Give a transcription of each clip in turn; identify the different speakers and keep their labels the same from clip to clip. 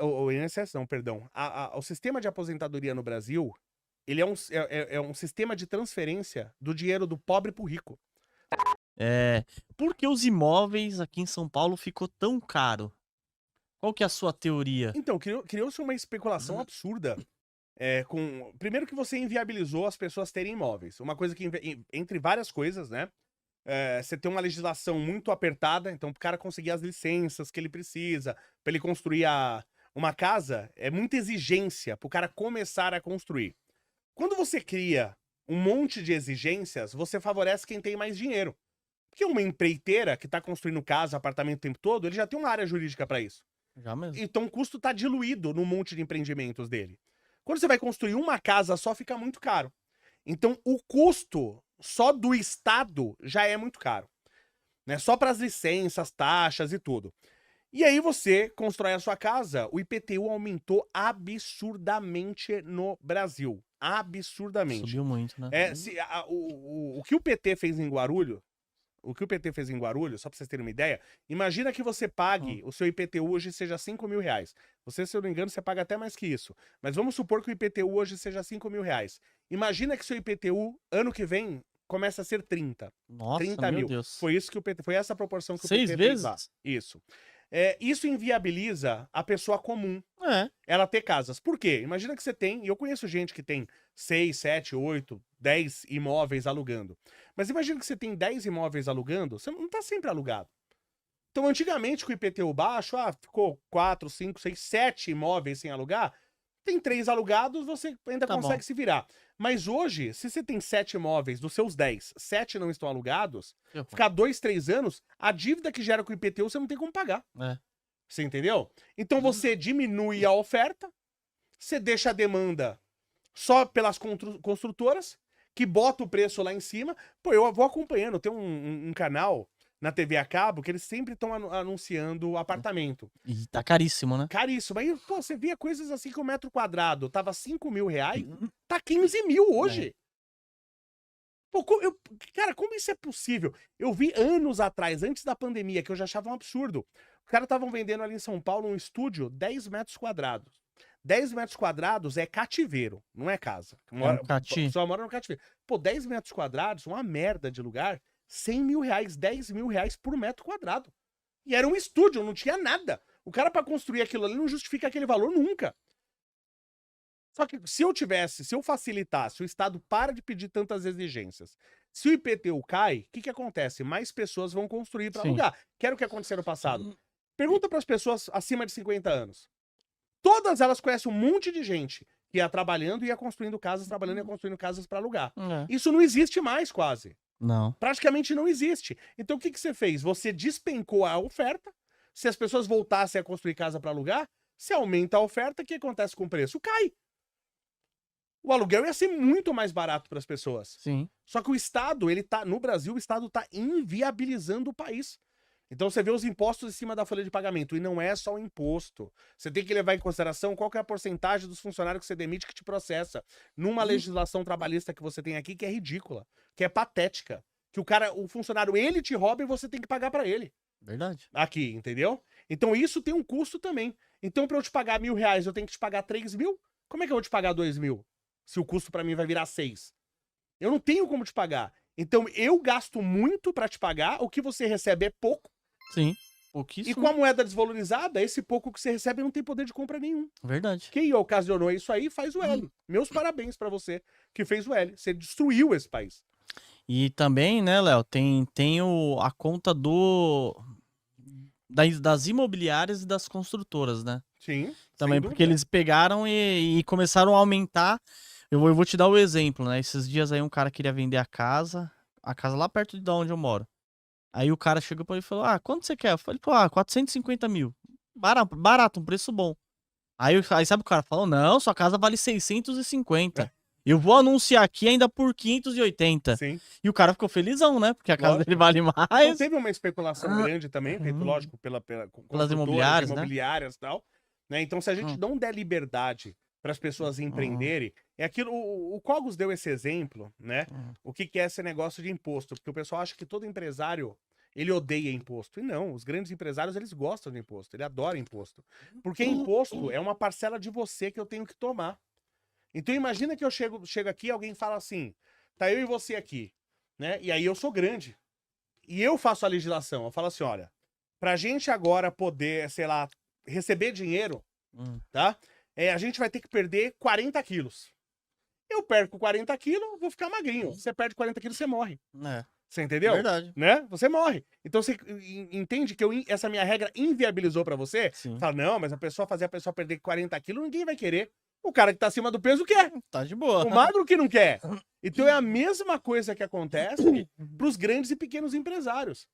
Speaker 1: o INSS não, perdão. O sistema de aposentadoria no Brasil, ele é um sistema de transferência do dinheiro do pobre pro rico.
Speaker 2: Por que os imóveis aqui em São Paulo ficou tão caro? Qual que é a sua teoria?
Speaker 1: Então, criou-se uma especulação absurda. Primeiro que você inviabilizou as pessoas terem imóveis. Uma coisa que, entre várias coisas, né? Você tem uma legislação muito apertada, então, pro cara conseguir as licenças que ele precisa, pra ele construir uma casa, é muita exigência pro cara começar a construir. Quando você cria um monte de exigências, você favorece quem tem mais dinheiro. Porque uma empreiteira que tá construindo casa, apartamento o tempo todo, ele já tem uma área jurídica pra isso.
Speaker 2: Já mesmo.
Speaker 1: Então o custo tá diluído no monte de empreendimentos dele. Quando você vai construir uma casa só, fica muito caro. Então o custo só do Estado já é muito caro. Né? Só para as licenças, taxas e tudo. E aí você constrói a sua casa, o IPTU aumentou absurdamente no Brasil. Absurdamente.
Speaker 2: Subiu muito, né?
Speaker 1: O que o PT fez em Guarulhos, só pra vocês terem uma ideia, imagina que você pague, o seu IPTU hoje seja R$ 5.000. Você, se eu não me engano, você paga até mais que isso. Mas vamos supor que o IPTU hoje seja R$ 5.000. Imagina que seu IPTU, ano que vem, começa a ser 30.
Speaker 2: Nossa,
Speaker 1: 30
Speaker 2: meu
Speaker 1: mil.
Speaker 2: Deus.
Speaker 1: Foi essa proporção que o
Speaker 2: 6
Speaker 1: PT fez lá.
Speaker 2: vezes?
Speaker 1: Isso. Isso inviabiliza a pessoa comum
Speaker 2: É.
Speaker 1: ela ter casas. Por quê? Imagina que você tem, e eu conheço gente que tem 6, 7, 8, 10 imóveis alugando. Mas imagina que você tem 10 imóveis alugando, você não tá sempre alugado. Então, antigamente, com o IPTU baixo, ficou 4, 5, 6, 7 imóveis sem alugar, tem 3 alugados, você ainda
Speaker 2: Tá
Speaker 1: consegue
Speaker 2: bom.
Speaker 1: se virar. Mas hoje, se você tem 7 imóveis, dos seus 10, 7 não estão alugados, ficar 2, 3 anos, a dívida que gera com o IPTU você não tem como pagar.
Speaker 2: É.
Speaker 1: Você entendeu? Então você diminui a oferta, você deixa a demanda só pelas construtoras, que bota o preço lá em cima. Pô, eu vou acompanhando, tem um canal na TV a cabo que eles sempre estão anunciando apartamento.
Speaker 2: E tá caríssimo, né?
Speaker 1: Caríssimo. Aí, pô, você via coisas assim que o metro quadrado tava R$ 5.000, tá 15 mil hoje. Pô, cara, como isso é possível? Eu vi anos atrás, antes da pandemia, que eu já achava um absurdo. Os caras estavam vendendo ali em São Paulo um estúdio 10 metros quadrados. 10 metros quadrados é cativeiro, não é casa.
Speaker 2: É um cati.
Speaker 1: Só mora no cativeiro. Pô, 10 metros quadrados, uma merda de lugar, R$ 100.000, R$ 10.000 por metro quadrado. E era um estúdio, não tinha nada. O cara, pra construir aquilo ali, não justifica aquele valor nunca. Só que se eu facilitasse, o Estado para de pedir tantas exigências. Se o IPTU cai, o que acontece? Mais pessoas vão construir para alugar. Que era o que aconteceu no passado. Pergunta para as pessoas acima de 50 anos. Todas elas conhecem um monte de gente que ia trabalhando e ia construindo casas, trabalhando e ia construindo casas para alugar. Isso não existe mais, quase.
Speaker 2: Não.
Speaker 1: Praticamente não existe. Então o que você fez? Você despencou a oferta. Se as pessoas voltassem a construir casa para alugar, se aumenta a oferta, o que acontece com o preço? Cai. O aluguel ia ser muito mais barato para as pessoas.
Speaker 2: Sim.
Speaker 1: Só que o Estado, no Brasil, o Estado tá inviabilizando o país. Então você vê os impostos em cima da folha de pagamento. E não é só o imposto. Você tem que levar em consideração qual que é a porcentagem dos funcionários que você demite que te processa. Numa legislação trabalhista que você tem aqui, que é ridícula, que é patética. Que o funcionário, ele te rouba e você tem que pagar para ele.
Speaker 2: Verdade.
Speaker 1: Aqui, entendeu? Então isso tem um custo também. Então para eu te pagar R$ 1.000, eu tenho que te pagar 3.000? Como é que eu vou te pagar 2.000? Se o custo para mim vai virar 6. Eu não tenho como te pagar. Então eu gasto muito para te pagar, o que você recebe é pouco.
Speaker 2: Sim.
Speaker 1: E
Speaker 2: Pouquíssimo.
Speaker 1: com a moeda desvalorizada, esse pouco que você recebe não tem poder de compra nenhum.
Speaker 2: Verdade.
Speaker 1: Quem ocasionou isso aí faz o L. Meus parabéns para você que fez o L. Você destruiu esse país.
Speaker 2: E também, né, Léo, tem a conta das imobiliárias e das construtoras, né?
Speaker 1: Sim.
Speaker 2: Também porque eles pegaram e começaram a aumentar. Eu vou te dar o exemplo, né? Esses dias aí um cara queria vender a casa lá perto de onde eu moro. Aí o cara chegou pra ele e falou, quanto você quer? Eu falei, pô, 450 mil. Barato, um preço bom. Aí sabe o cara falou, não, sua casa vale 650. Eu vou anunciar aqui ainda por 580.
Speaker 1: Sim.
Speaker 2: E o cara ficou felizão, né? Porque a casa dele vale mais.
Speaker 1: Então teve uma especulação grande também, feito, lógico,
Speaker 2: pelas imobiliárias,
Speaker 1: e tal. Né? Então, se a gente não der liberdade para as pessoas empreenderem, é aquilo. O Cogos deu esse exemplo, né? O que é esse negócio de imposto? Porque o pessoal acha que todo empresário ele odeia imposto. E não, os grandes empresários, eles gostam de imposto, ele adora imposto. Porque imposto é uma parcela de você que eu tenho que tomar. Então imagina que eu chego aqui e alguém fala assim, tá eu e você aqui, né? E aí eu sou grande. E eu faço a legislação, eu falo assim, olha, pra gente agora poder, sei lá, receber dinheiro, tá? A gente vai ter que perder 40 quilos. Eu perco 40 quilos, vou ficar magrinho. Você perde 40 quilos, você morre.
Speaker 2: É.
Speaker 1: Você entendeu?
Speaker 2: Verdade.
Speaker 1: Né? Você morre. Então você entende que essa minha regra inviabilizou pra você?
Speaker 2: Sim.
Speaker 1: Fala, não, mas fazer a pessoa perder 40 quilos, ninguém vai querer. O cara que tá acima do peso quer.
Speaker 2: Tá de boa.
Speaker 1: O magro que não quer. Então é a mesma coisa que acontece pros grandes e pequenos empresários.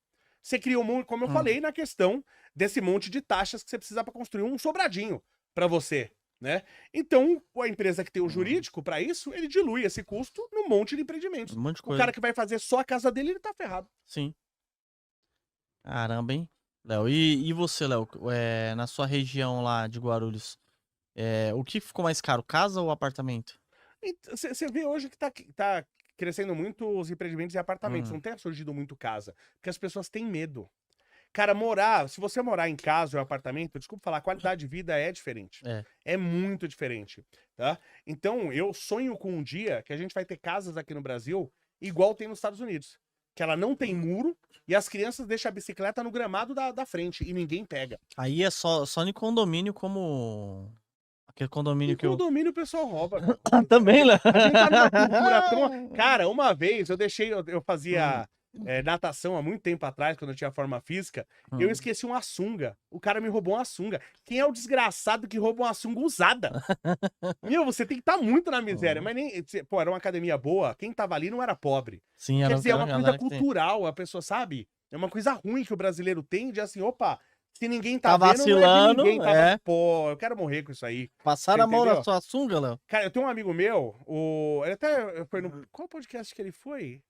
Speaker 1: Você cria um monte, como eu falei, na questão desse monte de taxas que você precisa pra construir um sobradinho pra você. Né? Então, a empresa que tem o jurídico pra isso, ele dilui esse custo num monte de empreendimentos.
Speaker 2: Um monte de
Speaker 1: O
Speaker 2: coisa.
Speaker 1: cara que vai fazer só a casa dele, ele tá ferrado.
Speaker 2: Sim. Caramba, hein? Léo, e você, Léo? Na sua região lá de Guarulhos, o que ficou mais caro, casa ou apartamento?
Speaker 1: Você vê hoje que tá crescendo muito os empreendimentos e apartamentos. Não tem surgido muito casa. Porque as pessoas têm medo. Cara, se você morar em casa ou apartamento, desculpa falar, a qualidade de vida é diferente. É muito diferente, tá? Então, eu sonho com um dia que a gente vai ter casas aqui no Brasil igual tem nos Estados Unidos. Que ela não tem muro e as crianças deixam a bicicleta no gramado da frente e ninguém pega.
Speaker 2: Aí é só em condomínio como... Aquele condomínio que
Speaker 1: condomínio o pessoal rouba, cara.
Speaker 2: Também, Léo?
Speaker 1: A gente tá numa cultura tão... Cara, uma vez eu fazia... natação há muito tempo atrás, quando eu tinha forma física, eu esqueci uma sunga. O cara me roubou uma sunga. Quem é o desgraçado que rouba uma sunga usada? Meu, você tem que estar muito na miséria. Mas nem... Pô, era uma academia boa. Quem tava ali não era pobre.
Speaker 2: Sim,
Speaker 1: Quer dizer, é uma coisa cultural. A pessoa sabe. É uma coisa ruim que o brasileiro tem de assim, opa, se ninguém tá vendo,
Speaker 2: vacilando,
Speaker 1: não é de ninguém. Pô, eu quero morrer com isso aí.
Speaker 2: Passaram a mão na sua sunga, Léo?
Speaker 1: Cara, eu tenho um amigo meu, ele até foi no... Qual podcast que ele foi?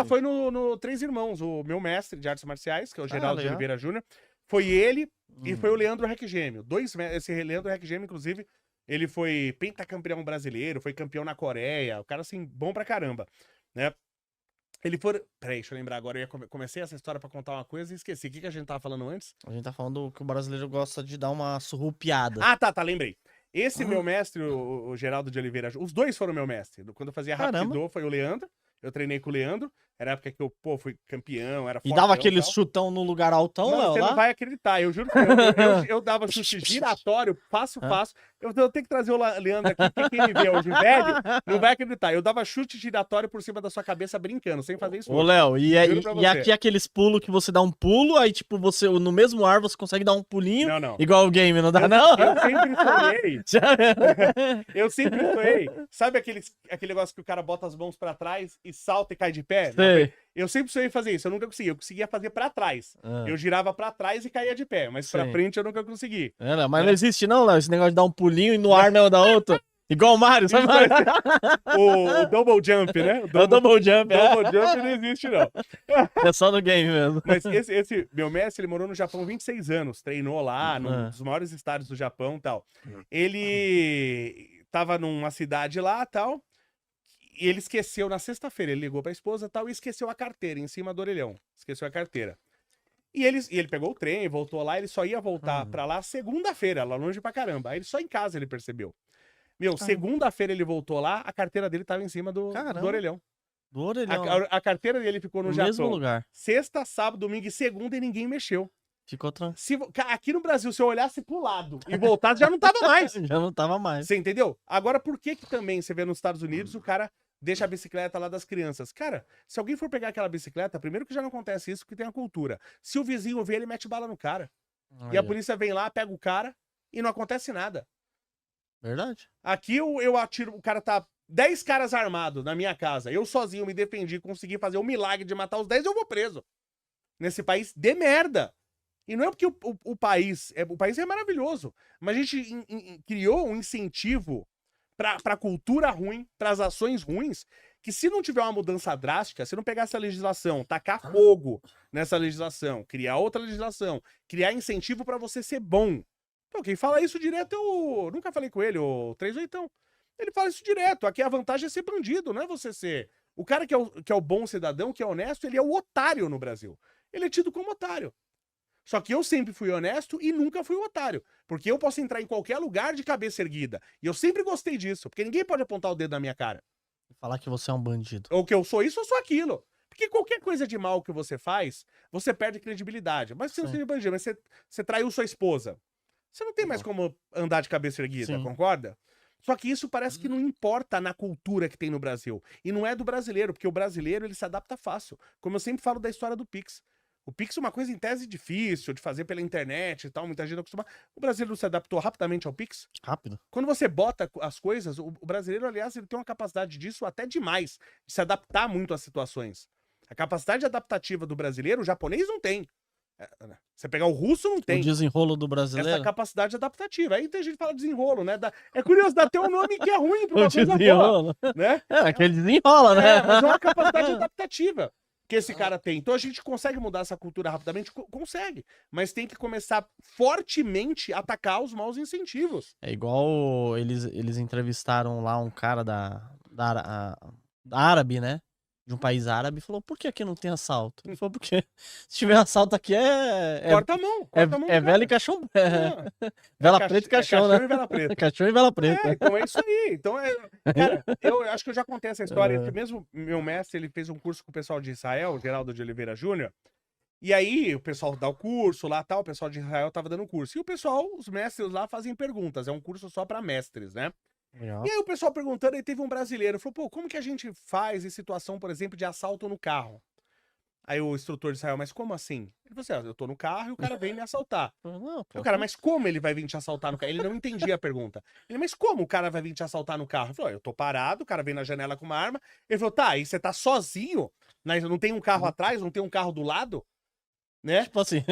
Speaker 1: Foi no Três Irmãos, o meu mestre de artes marciais, que é o Geraldo de Oliveira Júnior. Foi ele e foi o Leandro Reckgêmeo. Esse Leandro Reckgêmeo, inclusive, ele foi pentacampeão brasileiro, foi campeão na Coreia. O cara, assim, bom pra caramba, né? Ele foi... Peraí, deixa eu lembrar agora. Eu comecei essa história pra contar uma coisa e esqueci. O que a gente tava falando antes?
Speaker 2: A gente tá falando que o brasileiro gosta de dar uma surrupiada.
Speaker 1: Tá, lembrei. Esse meu mestre, o Geraldo de Oliveira, os dois foram meu mestre. Quando eu fazia Rapido, foi o Leandro. Eu treinei com o Leandro. Era a época que eu, fui campeão, era
Speaker 2: fortão. E dava aquele chutão no lugar altão,
Speaker 1: Léo? Você
Speaker 2: lá?
Speaker 1: não vai acreditar. Eu juro que eu dava chute giratório, fácil. Eu tenho que trazer o Leandro aqui, porque quem me vê hoje velho não vai acreditar. Eu dava chute giratório por cima da sua cabeça brincando, sem fazer isso.
Speaker 2: Ô, Léo, e aqui aqueles pulos que você dá um pulo, aí tipo, você no mesmo ar você consegue dar um pulinho.
Speaker 1: Não.
Speaker 2: Igual o game, não dá não?
Speaker 1: Eu sempre sonhei. Eu sempre sonhei. Sabe aquele negócio que o cara bota as mãos pra trás e salta e cai de pé?
Speaker 2: Sei.
Speaker 1: Eu sempre sonhei fazer isso, eu nunca consegui. Eu conseguia fazer pra trás. Eu girava pra trás e caía de pé, mas pra frente eu nunca consegui.
Speaker 2: Mas não existe não, Léo, esse negócio de dar um pulinho e no ar não dá outro. Igual o Mario, sabe?
Speaker 1: O double jump, né?
Speaker 2: O double jump.
Speaker 1: Double jump não existe, não.
Speaker 2: É só no game mesmo.
Speaker 1: Mas esse meu mestre, ele morou no Japão 26 anos. Treinou lá, num dos maiores estádios do Japão e tal. Ele tava numa cidade lá e tal. E ele esqueceu na sexta-feira. Ele ligou pra esposa e tal e esqueceu a carteira em cima do orelhão. Esqueceu a carteira. E ele pegou o trem, voltou lá. Ele só ia voltar pra lá segunda-feira, lá longe pra caramba. Aí só em casa ele percebeu. Meu, segunda-feira ele voltou lá, a carteira dele tava em cima do orelhão.
Speaker 2: Do orelhão.
Speaker 1: A carteira dele ficou no Japão.
Speaker 2: mesmo lugar.
Speaker 1: Sexta, sábado, domingo e segunda e ninguém mexeu.
Speaker 2: Ficou tranquilo.
Speaker 1: Aqui no Brasil, se eu olhasse pro lado e voltasse, já não tava mais.
Speaker 2: Já não tava mais.
Speaker 1: Você entendeu? Agora, por que também você vê nos Estados Unidos o cara deixa a bicicleta lá das crianças? Cara, se alguém for pegar aquela bicicleta, primeiro que já não acontece isso, porque tem a cultura. Se o vizinho vê, ele mete bala no cara. E a polícia vem lá, pega o cara e não acontece nada.
Speaker 2: Verdade.
Speaker 1: Aqui eu atiro, o cara tá 10 caras armados na minha casa, eu sozinho me defendi, consegui fazer o milagre de matar os 10, eu vou preso. Nesse país de merda. E não é porque o país é maravilhoso, mas a gente criou um incentivo pra cultura ruim, pras ações ruins, que se não tiver uma mudança drástica, se não pegar essa legislação, tacar fogo nessa legislação, criar outra legislação, criar incentivo pra você ser bom. Então, quem fala isso direto é o... Nunca falei com ele, o 38. Ele fala isso direto. Aqui a vantagem é ser bandido, não é você ser... O cara que é o bom cidadão, que é honesto, ele é o otário no Brasil. ele é tido como otário. Só que eu sempre fui honesto e nunca fui um otário. Porque eu posso entrar em qualquer lugar de cabeça erguida. E eu sempre gostei disso, porque ninguém pode apontar o dedo na minha cara.
Speaker 2: Falar que você é um bandido.
Speaker 1: Ou que eu sou isso ou sou aquilo. Porque qualquer coisa de mal que você faz, você perde credibilidade. Mas você não
Speaker 2: Sim.
Speaker 1: seja bandido, mas você traiu sua esposa. Você não tem mais como andar de cabeça erguida,
Speaker 2: Sim.
Speaker 1: concorda? Só que isso parece que não importa na cultura que tem no Brasil. E não é do brasileiro, porque o brasileiro ele se adapta fácil. Como eu sempre falo da história do Pix. O Pix é uma coisa em tese difícil de fazer pela internet e tal, muita gente não acostuma. O brasileiro se adaptou rapidamente ao Pix.
Speaker 2: Rápido.
Speaker 1: Quando você bota as coisas, o brasileiro, aliás, ele tem uma capacidade disso até demais, de se adaptar muito às situações. A capacidade adaptativa do brasileiro, o japonês não tem. Você pegar o russo, não tem.
Speaker 2: O desenrolo do
Speaker 1: Essa
Speaker 2: brasileiro.
Speaker 1: capacidade adaptativa. Aí tem gente que fala desenrolo, né? É curioso, dá até um nome que é ruim pra
Speaker 2: O
Speaker 1: uma coisa boa,
Speaker 2: desenrolo.
Speaker 1: né?
Speaker 2: É, aquele desenrola, né?
Speaker 1: Mas é uma capacidade adaptativa que esse cara tem. Então a gente consegue mudar essa cultura rapidamente? Consegue. Mas tem que começar fortemente a atacar os maus incentivos.
Speaker 2: É igual eles entrevistaram lá um cara da árabe, né? De um país árabe, e falou, por que aqui não tem assalto? Ele falou, porque se tiver assalto aqui
Speaker 1: Corta a mão, corta a mão.
Speaker 2: é vela e caixão. Vela preta e caixão,
Speaker 1: caixão
Speaker 2: né?
Speaker 1: e vela preta.
Speaker 2: Caixão e vela preta.
Speaker 1: Então é isso aí. Então cara, eu acho que eu já contei essa história. Que mesmo meu mestre, ele fez um curso com o pessoal de Israel, o Geraldo de Oliveira Júnior. E aí o pessoal dá o curso lá, tal, o pessoal de Israel tava dando curso. E o pessoal, os mestres lá fazem perguntas. É um curso só para mestres, né?
Speaker 2: Legal.
Speaker 1: E aí o pessoal perguntando, aí teve um brasileiro, falou, pô, como que a gente faz em situação, por exemplo, de assalto no carro? Aí o instrutor de Israel, mas como assim? Ele falou assim, eu tô no carro e o cara vem me assaltar.
Speaker 2: Não, pô.
Speaker 1: O cara, mas como ele vai vir te assaltar no carro? Ele não entendia a pergunta. Ele, mas como o cara vai vir te assaltar no carro? Eu falei, eu tô parado, o cara vem na janela com uma arma. Ele falou, tá, e você tá sozinho? Não tem um carro atrás, não tem um carro do lado? Né?
Speaker 2: Tipo assim.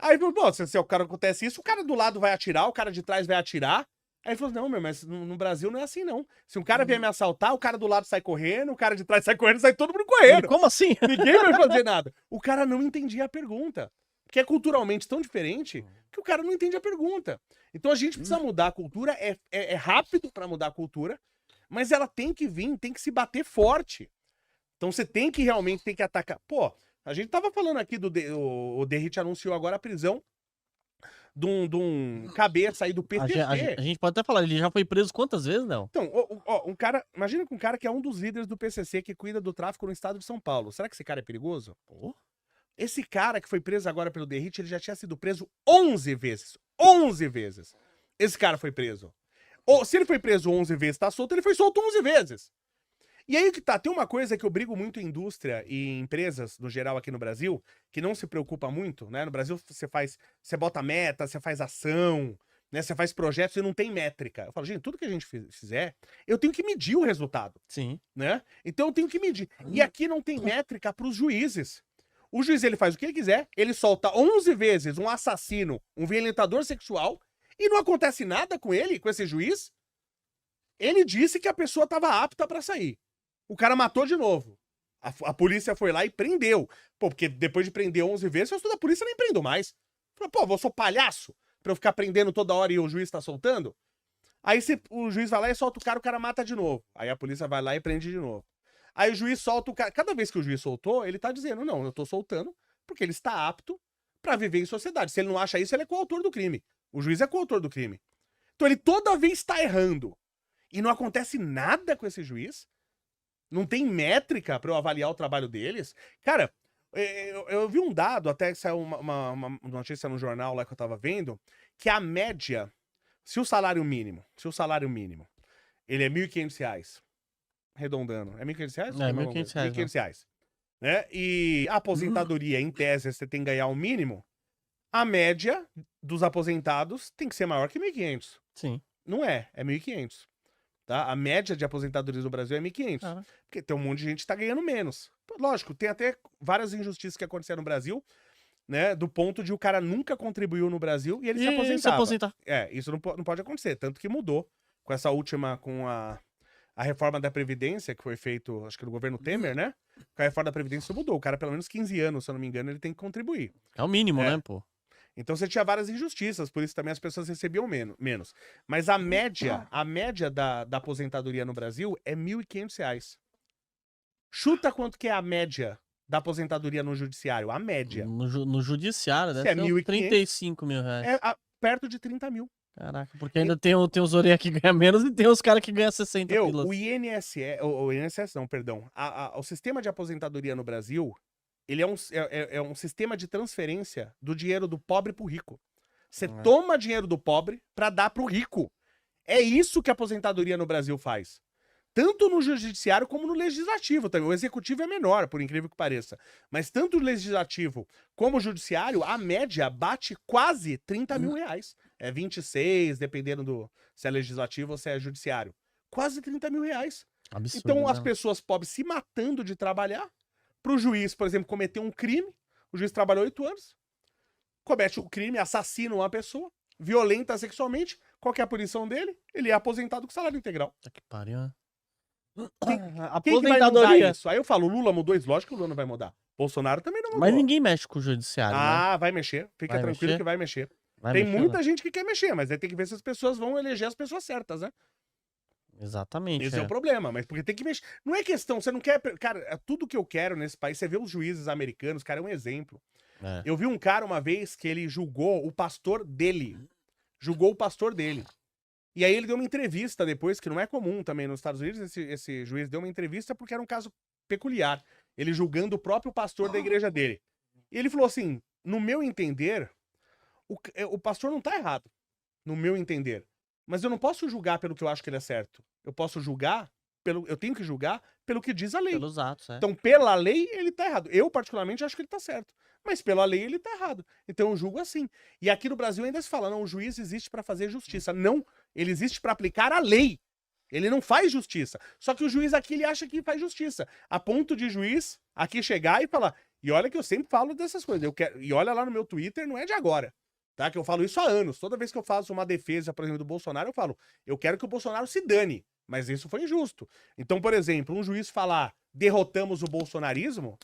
Speaker 1: Aí, bom, se o cara acontece isso, o cara do lado vai atirar, o cara de trás vai atirar. Aí ele falou, não, meu, mas no Brasil não é assim, não. Se um cara vier me assaltar, o cara do lado sai correndo, o cara de trás sai correndo, sai todo mundo correndo.
Speaker 2: Como assim?
Speaker 1: Ninguém vai fazer nada. O cara não entendia a pergunta. Porque é culturalmente tão diferente que o cara não entende a pergunta. Então a gente precisa mudar a cultura, é rápido pra mudar a cultura, mas ela tem que vir, tem que se bater forte. Então você tem que realmente atacar. Pô, a gente tava falando aqui o Derrit anunciou agora a prisão de um cabeça aí do PCC.
Speaker 2: A gente pode até falar, ele já foi preso quantas vezes, não?
Speaker 1: Então, um cara, imagina que um cara que é um dos líderes do PCC que cuida do tráfico no estado de São Paulo. Será que esse cara é perigoso?
Speaker 2: Pô.
Speaker 1: Esse cara que foi preso agora pelo Derrit, ele já tinha sido preso 11 vezes. 11 vezes. Esse cara foi preso. Se ele foi preso 11 vezes, tá solto, ele foi solto 11 vezes. E aí que tá, tem uma coisa que eu brigo muito em indústria e empresas, no geral, aqui no Brasil, que não se preocupa muito, né? No Brasil você bota meta, você faz ação, né? Você faz projetos e não tem métrica. Eu falo, gente, tudo que a gente fizer, eu tenho que medir o resultado.
Speaker 2: Sim.
Speaker 1: Né? Então eu tenho que medir. E aqui não tem métrica pros juízes. O juiz, ele faz o que ele quiser, ele solta 11 vezes um assassino, um violentador sexual, e não acontece nada com ele, com esse juiz. Ele disse que a pessoa estava apta para sair. O cara matou de novo. A polícia foi lá e prendeu. Pô, porque depois de prender 11 vezes, eu sou da polícia nem prendo mais. Falei, pô, eu sou palhaço pra eu ficar prendendo toda hora e o juiz tá soltando? Aí o juiz vai lá e solta o cara mata de novo. Aí a polícia vai lá e prende de novo. Aí o juiz solta o cara. Cada vez que o juiz soltou, ele tá dizendo, não, eu tô soltando porque ele está apto pra viver em sociedade. Se ele não acha isso, ele é coautor do crime. O juiz é coautor do crime. Então ele toda vez tá errando. E não acontece nada com esse juiz. Não tem métrica pra eu avaliar o trabalho deles. Cara, eu vi um dado, até que saiu uma notícia no jornal lá que eu tava vendo, que a média, se o salário mínimo, ele é R$1.500, arredondando, é R$1.500?
Speaker 2: É, R$1.500.
Speaker 1: R$1.500, né? E a aposentadoria, em tese, você tem que ganhar o mínimo, a média dos aposentados tem que ser maior que 1.500.
Speaker 2: Sim.
Speaker 1: Não é 1.500. Tá? A média de aposentadorias no Brasil é 1.500. Porque tem um monte de gente que tá ganhando menos. Lógico, tem até várias injustiças que aconteceram no Brasil, né? Do ponto de o cara nunca contribuiu no Brasil e ele se aposentava. Isso não pode acontecer. Tanto que mudou com essa última, com a reforma da Previdência, que foi feito, acho que no governo Temer, né? Com a reforma da Previdência isso mudou. O cara, pelo menos 15 anos, se eu não me engano, ele tem que contribuir.
Speaker 2: É o mínimo, né, pô?
Speaker 1: Então você tinha várias injustiças, por isso também as pessoas recebiam menos. Mas a média da aposentadoria no Brasil é R$1.500. Chuta quanto que é a média da aposentadoria no judiciário? A média.
Speaker 2: No judiciário,
Speaker 1: Se
Speaker 2: deve
Speaker 1: é
Speaker 2: ser uns
Speaker 1: 1.500,
Speaker 2: 35 mil reais.
Speaker 1: É perto de 30 mil.
Speaker 2: Caraca, porque ainda tem os orelha que ganham menos e tem os caras que ganham 60 pilas.
Speaker 1: O INSS, o INSS não, perdão. O sistema de aposentadoria no Brasil, ele é um sistema de transferência do dinheiro do pobre pro rico. Você toma dinheiro do pobre pra dar pro rico. É isso que a aposentadoria no Brasil faz. Tanto no judiciário como no legislativo também. O executivo é menor, por incrível que pareça. Mas tanto o legislativo como o judiciário, a média bate quase 30 mil reais. É 26, dependendo se é legislativo ou se é judiciário. Quase 30 mil reais.
Speaker 2: Absurdo,
Speaker 1: Então, as
Speaker 2: né?
Speaker 1: pessoas pobres se matando de trabalhar, pro juiz, por exemplo, cometer um crime, o juiz trabalhou 8 anos, comete um crime, assassina uma pessoa, violenta sexualmente, qual que é a punição dele? Ele é aposentado com salário integral.
Speaker 2: Tá que pariu, né?
Speaker 1: Quem que vai mudar isso? Aí eu falo, Lula mudou isso? Lógico que o Lula não vai mudar. Bolsonaro também não mudou.
Speaker 2: Mas ninguém mexe com o judiciário, né?
Speaker 1: Vai mexer. Fica
Speaker 2: Vai
Speaker 1: tranquilo
Speaker 2: mexer?
Speaker 1: que vai mexer.
Speaker 2: Vai
Speaker 1: Tem
Speaker 2: mexer,
Speaker 1: muita
Speaker 2: né?
Speaker 1: gente que quer mexer, mas aí tem que ver se as pessoas vão eleger as pessoas certas, né?
Speaker 2: Exatamente.
Speaker 1: Esse é o problema, mas porque tem que mexer. Não é questão, você não quer. Cara, tudo que eu quero nesse país, você vê os juízes americanos, cara, é um exemplo.
Speaker 2: É.
Speaker 1: Eu vi um cara uma vez que ele julgou o pastor dele. Julgou o pastor dele. E aí ele deu uma entrevista depois, que não é comum também nos Estados Unidos, esse juiz deu uma entrevista porque era um caso peculiar. Ele julgando o próprio pastor da igreja dele. E ele falou assim, no meu entender, o pastor não tá errado. No meu entender. Mas eu não posso julgar pelo que eu acho que ele é certo. Eu posso julgar, eu tenho que julgar pelo que diz a lei.
Speaker 2: Pelos atos, é.
Speaker 1: Então, pela lei, ele tá errado. Eu, particularmente, acho que ele tá certo. Mas pela lei, ele tá errado. Então, eu julgo assim. E aqui no Brasil ainda se fala, não, o juiz existe pra fazer justiça. Não, ele existe pra aplicar a lei. Ele não faz justiça. Só que o juiz aqui, ele acha que faz justiça. A ponto de juiz aqui chegar e falar, e olha que eu sempre falo dessas coisas. E olha lá no meu Twitter, não é de agora. Tá? Que eu falo isso há anos. Toda vez que eu faço uma defesa, por exemplo, do Bolsonaro, eu falo, eu quero que o Bolsonaro se dane. Mas isso foi injusto. Então, por exemplo, um juiz falar, derrotamos o bolsonarismo,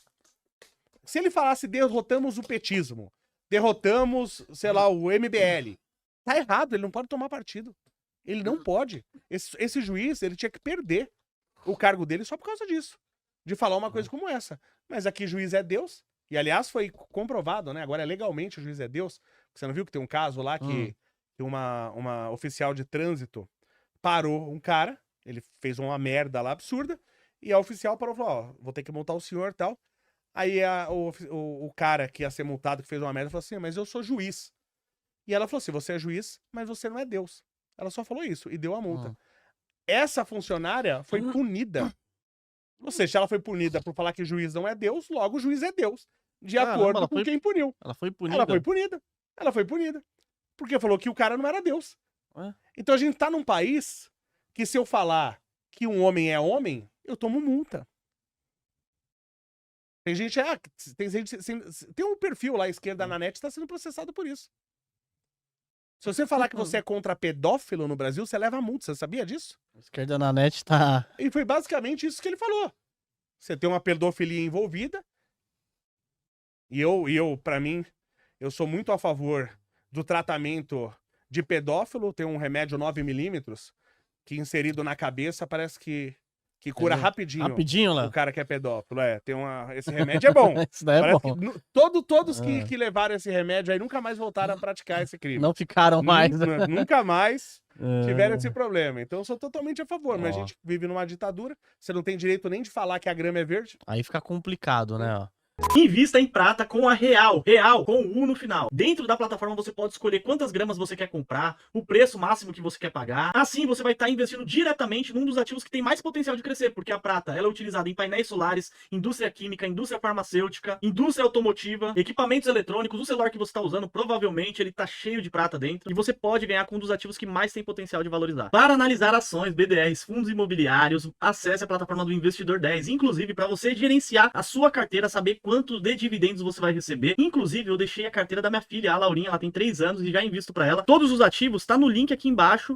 Speaker 1: se ele falasse, derrotamos o petismo, derrotamos, sei lá, o MBL, tá errado, ele não pode tomar partido. Ele não pode. Esse juiz, ele tinha que perder o cargo dele só por causa disso. De falar uma coisa como essa. Mas aqui juiz é Deus. E, aliás, foi comprovado, né? Agora, legalmente, o juiz é Deus. Você não viu que tem um caso lá que uma oficial de trânsito parou um cara, ele fez uma merda lá absurda, e a oficial parou e falou, ó, vou ter que multar o senhor e tal. Aí o cara que ia ser multado, que fez uma merda, falou assim, mas eu sou juiz. E ela falou assim, você é juiz, mas você não é Deus. Ela só falou isso e deu a multa. Essa funcionária foi punida. Ou seja, ela foi punida por falar que juiz não é Deus, logo o juiz é Deus. De acordo com quem puniu.
Speaker 2: Ela foi punida.
Speaker 1: Ela foi punida. Ela foi punida. Porque falou que o cara não era Deus.
Speaker 2: Ué?
Speaker 1: Então a gente tá num país que se eu falar que um homem é homem, eu tomo multa. Tem gente, tem um perfil lá à esquerda na net que tá sendo processado por isso. Se você falar que você é contra pedófilo no Brasil, você leva multa. Você sabia disso?
Speaker 2: A esquerda na net tá...
Speaker 1: E foi basicamente isso que ele falou. Você tem uma pedofilia envolvida. E eu, pra mim, eu sou muito a favor do tratamento de pedófilo. Tem um remédio 9mm que inserido na cabeça parece que cura rapidinho.
Speaker 2: Rapidinho, Léo?
Speaker 1: O cara que é pedófilo, esse remédio é bom.
Speaker 2: Isso daí é bom.
Speaker 1: Todos que levaram esse remédio aí nunca mais voltaram a praticar esse crime.
Speaker 2: Não ficaram mais.
Speaker 1: Nunca mais tiveram esse problema. Então eu sou totalmente a favor. Mas a gente vive numa ditadura, você não tem direito nem de falar que a grama é verde.
Speaker 2: Aí fica complicado, né? Ó.
Speaker 3: Invista em prata com a Real com U no final. Dentro da plataforma você pode escolher quantas gramas você quer comprar, o preço máximo que você quer pagar. Assim você vai estar investindo diretamente num dos ativos que tem mais potencial de crescer, porque a prata ela é utilizada em painéis solares, indústria química, indústria farmacêutica, indústria automotiva, equipamentos eletrônicos. O celular que você está usando, provavelmente ele está cheio de prata dentro, e você pode ganhar com um dos ativos que mais tem potencial de valorizar. Para analisar ações, BDRs, fundos imobiliários, acesse a plataforma do Investidor 10, inclusive para você gerenciar a sua carteira, saber quanto de dividendos você vai receber. Inclusive, eu deixei a carteira da minha filha, a Laurinha, ela tem 3 anos e já invisto para ela. Todos os ativos tá no link aqui embaixo